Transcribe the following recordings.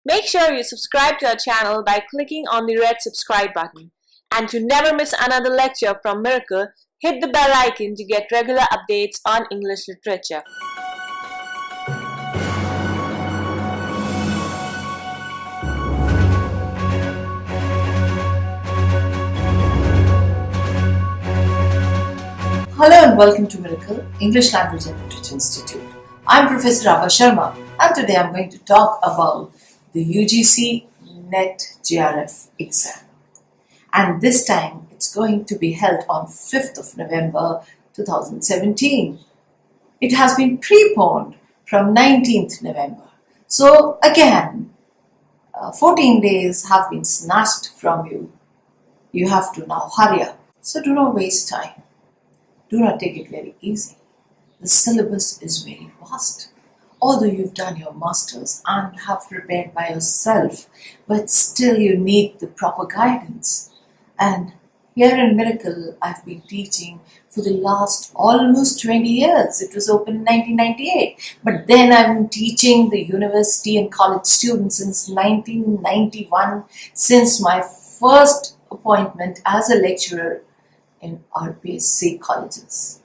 Make sure you subscribe to our channel by clicking on the red subscribe button. And to never miss another lecture from Miracle, hit the bell icon to get regular updates on English literature. Hello and welcome to Miracle English Language and Literature Institute. I'm Professor Abha Sharma and today I'm going to talk about the UGC-NET JRF exam. And this time it's going to be held on 5th of November 2017. It has been preponed from 19th November. So again, 14 days have been snatched from you. You have to now hurry up. So do not waste time. Do not take it very easy. The syllabus is very vast. Although you've done your masters and have prepared by yourself, but still you need the proper guidance. And here in Miracle, I've been teaching for the last almost 20 years. It was opened in 1998. But then I'm teaching the university and college students since 1991, since my first appointment as a lecturer in RPSC colleges.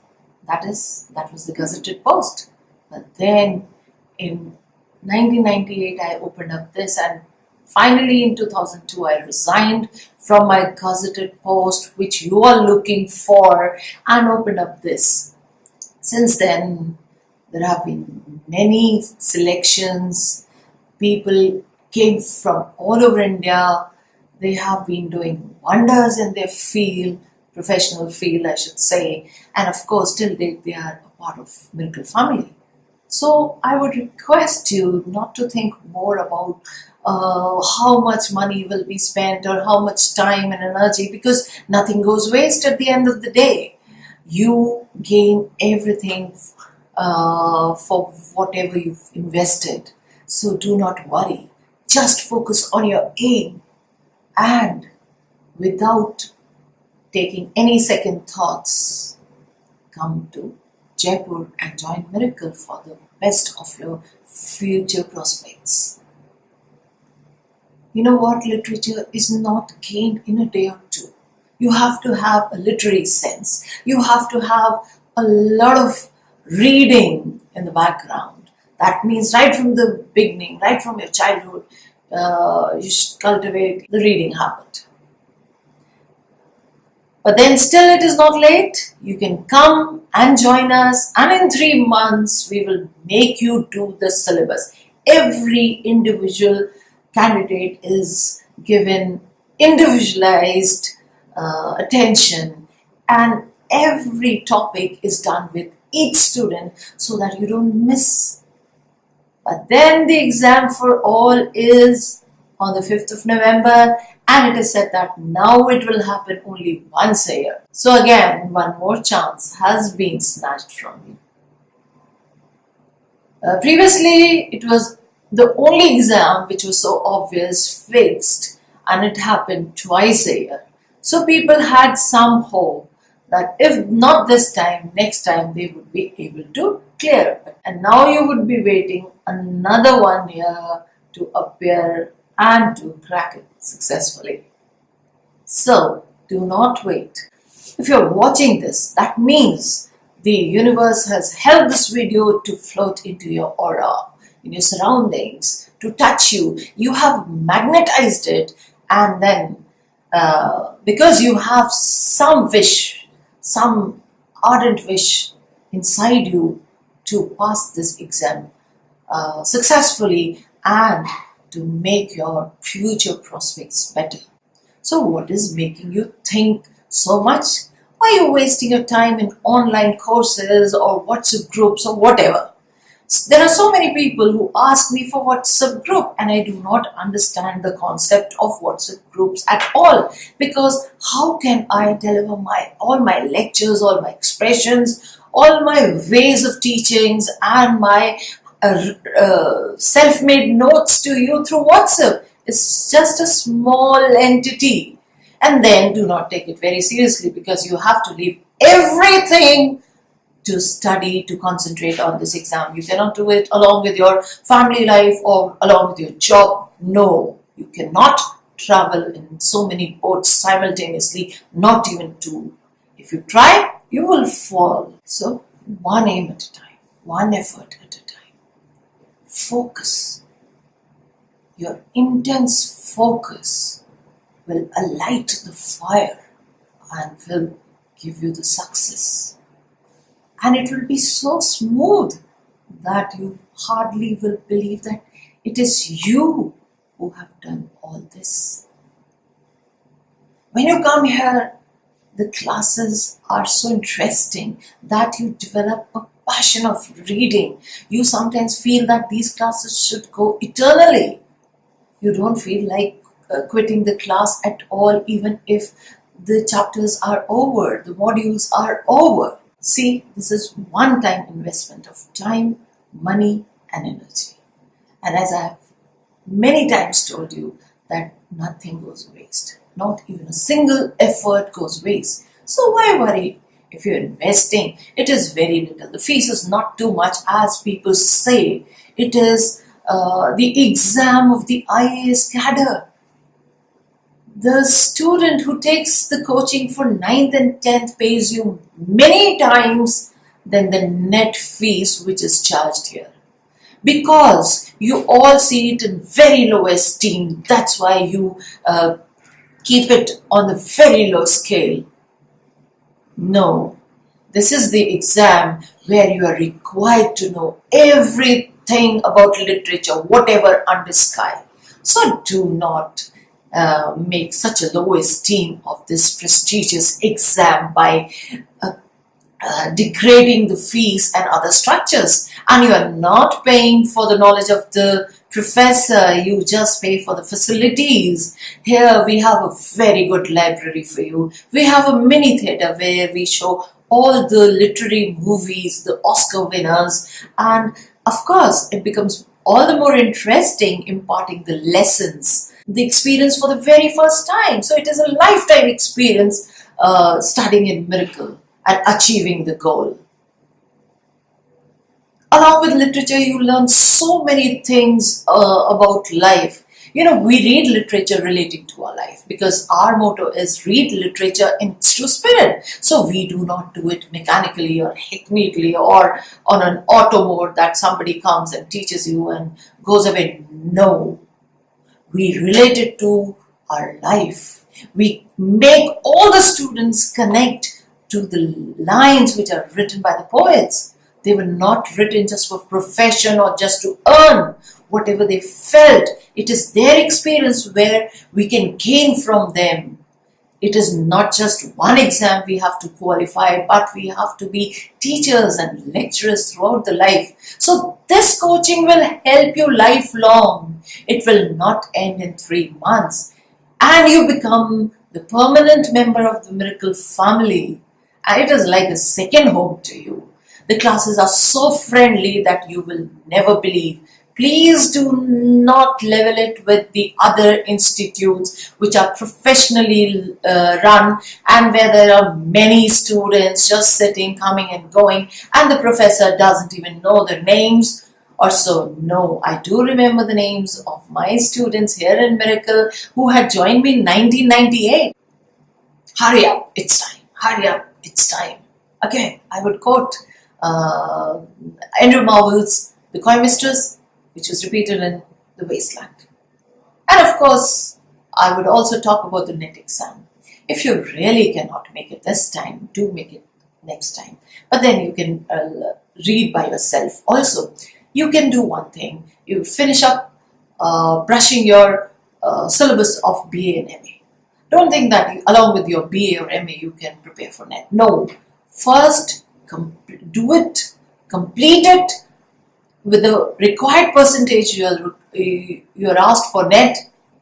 That was the gazetted post. But then in 1998 I opened up this, and finally in 2002 I resigned from my gazetted post which you are looking for and opened up this. Since then there have been many selections. People came from all over India. They have been doing wonders in their field, professional field I should say, and of course till date they are a part of Miracle family. So I would request you not to think more about how much money will be spent or how much time and energy, because nothing goes waste at the end of the day. You gain everything for whatever you've invested. So do not worry. Just focus on your aim, and without taking any second thoughts, come to Jaipur and join Miracle for the best of your future prospects. You know what? Literature is not gained in a day or two. You have to have a literary sense. You have to have a lot of reading in the background. That means right from the beginning, right from your childhood, you should cultivate the reading habit. But then still it is not late. You can come and join us, and in 3 months we will make you do the syllabus. Every individual candidate is given individualized attention, and every topic is done with each student so that you don't miss. But then the exam for all is on the 5th of November, and it is said that now it will happen only once a year. So again, one more chance has been snatched from you. Previously, it was the only exam which was so obvious, fixed, and it happened twice a year. So people had some hope that if not this time, next time they would be able to clear it. And now you would be waiting another 1 year to appear and to crack it successfully. So do not wait. If you're watching this, that means the universe has helped this video to float into your aura, in your surroundings, to touch you. You have magnetized it, and then because you have some wish, some ardent wish inside you to pass this exam successfully and to make your future prospects better. So what is making you think so much? Why are you wasting your time in online courses or WhatsApp groups or whatever? There are so many people who ask me for WhatsApp group, and I do not understand the concept of WhatsApp groups at all, because how can I deliver all my lectures, all my expressions, all my ways of teachings and my self-made notes to you through WhatsApp? It's just a small entity. And then do not take it very seriously, because you have to leave everything to study, to concentrate on this exam. You cannot do it along with your family life or along with your job No, you cannot travel in so many boats simultaneously, not even two. If you try, you will fall. So, one aim at a time, one effort at a time. Focus. Your intense focus will alight the fire and will give you the success. And it will be so smooth that you hardly will believe that it is you who have done all this. When you come here, the classes are so interesting that you develop a passion of reading. You sometimes feel that these classes should go eternally. You don't feel like quitting the class at all, even if the chapters are over, the modules are over. See, this is one-time investment of time, money, and energy. And as I have many times told you, that nothing goes waste. Not even a single effort goes waste. So why worry? If you're investing, it is very little. The fees is not too much as people say. It is the exam of the IAS cadre. The student who takes the coaching for 9th and 10th pays you many times than the net fees which is charged here. Because you all see it in very low esteem. That's why you keep it on the very low scale. No, this is the exam where you are required to know everything about literature, whatever under sky. So do not make such a low esteem of this prestigious exam by degrading the fees and other structures. And you are not paying for the knowledge of the professor, you just pay for the facilities. Here we have a very good library for you. We have a mini theatre where we show all the literary movies, the Oscar winners, and of course it becomes all the more interesting imparting the lessons, the experience for the very first time. So it is a lifetime experience studying in Miracle and achieving the goal. Along with literature, you learn so many things about life. You know, we read literature relating to our life because our motto is read literature in its true spirit. So we do not do it mechanically or technically or on an auto mode that somebody comes and teaches you and goes away. No, we relate it to our life. We make all the students connect to the lines which are written by the poets. They were not written just for profession or just to earn whatever they felt. It is their experience where we can gain from them. It is not just one exam we have to qualify, but we have to be teachers and lecturers throughout the life. So this coaching will help you lifelong. It will not end in 3 months. And you become the permanent member of the Miracle family. And it is like a second home to you. The classes are so friendly that you will never believe. Please do not level it with the other institutes which are professionally run and where there are many students just sitting, coming and going, and the professor doesn't even know their names or so. No, I do remember the names of my students here in Miracle who had joined me in 1998. Hurry up, it's time. Hurry up, it's time. Again, I would quote Andrew Marvel's The Coy Mistress, which was repeated in The Wasteland. And of course, I would also talk about the NET exam. If you really cannot make it this time, do make it next time. But then you can read by yourself. Also, you can do one thing. You finish up brushing your syllabus of BA and MA. Don't think that along with your BA or MA you can prepare for NET. No. First, do it, complete it with the required percentage you're asked for NET,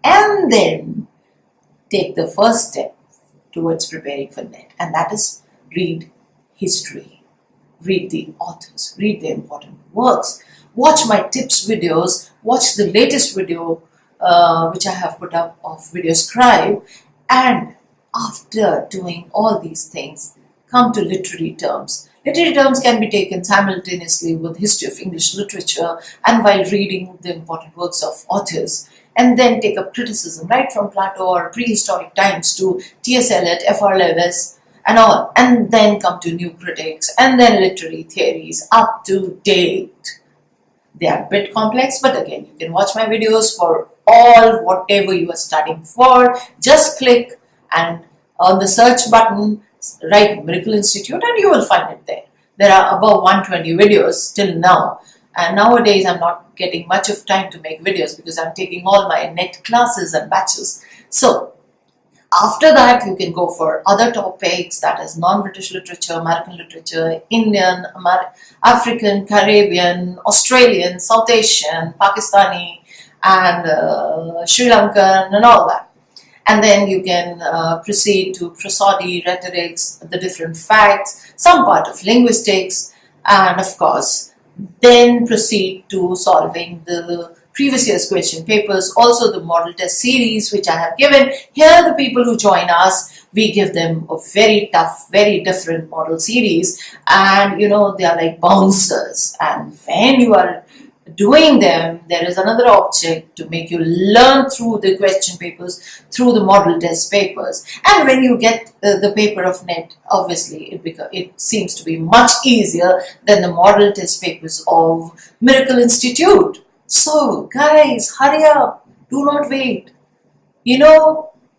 and then take the first step towards preparing for NET, and that is read history, read the authors, read the important works, watch my tips videos, watch the latest video which I have put up of VideoScribe, and after doing all these things, come to literary terms. Literary terms can be taken simultaneously with history of English literature and while reading the important works of authors. and then take up criticism right from Plato or prehistoric times to T.S. Eliot, F.R. Lewis, and all, and then come to new critics, and then literary theories up to date. They are a bit complex, but again, you can watch my videos for all whatever you are studying for. Just click and on the search button, write Miracle Institute and you will find it there. There are above 120 videos till now. And nowadays, I'm not getting much of time to make videos because I'm taking all my NET classes and batches. So, after that, you can go for other topics, that is non-British literature, American literature, Indian, African, Caribbean, Australian, South Asian, Pakistani, and Sri Lankan, and all that. And then you can proceed to prosody, rhetorics, the different facts, some part of linguistics, and of course, then proceed to solving the previous year's question papers, also the model test series which I have given. Here the people who join us, we give them a very tough, very different model series, and they are like bouncers, and when you are doing them, there is another object to make you learn through the question papers, through the model test papers, and when you get the paper of NET, obviously it seems to be much easier than the model test papers of Miracle Institute. So guys, hurry up, do not wait.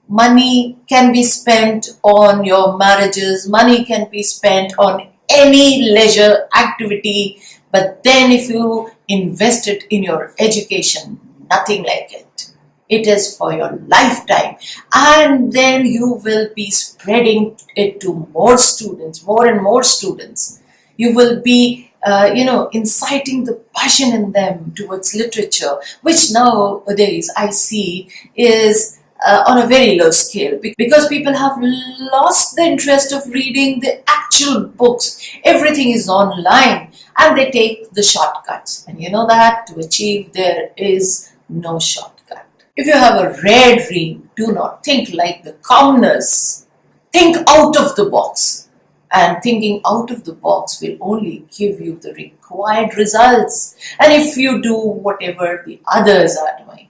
Money can be spent on your marriages, money can be spent on any leisure activity, but then if you invest it in your education, nothing like it. It is for your lifetime, and then you will be spreading it to more students, more and more students. You will be inciting the passion in them towards literature, which nowadays I see is on a very low scale because people have lost the interest of reading the actual books. Everything is online and they take the shortcuts. And you know that to achieve there is no shortcut. If you have a rare dream, do not think like the commoners. Think out of the box. And thinking out of the box will only give you the required results. And if you do whatever the others are doing,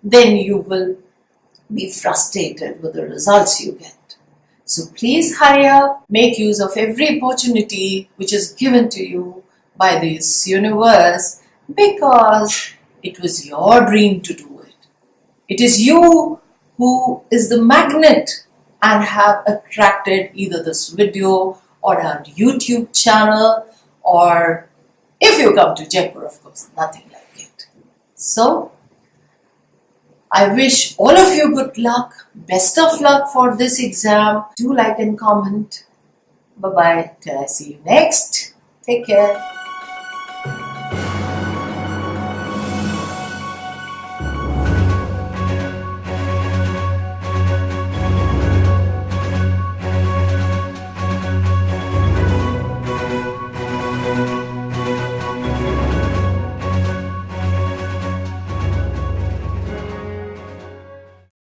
then you will be frustrated with the results you get. So please hurry up, make use of every opportunity which is given to you by this universe, because it was your dream to do it. It is you who is the magnet and have attracted either this video or our YouTube channel, or if you come to Jaipur, of course, nothing like it. So, I wish all of you good luck, best of luck for this exam. Do like and comment. Bye-bye till I see you next. Take care.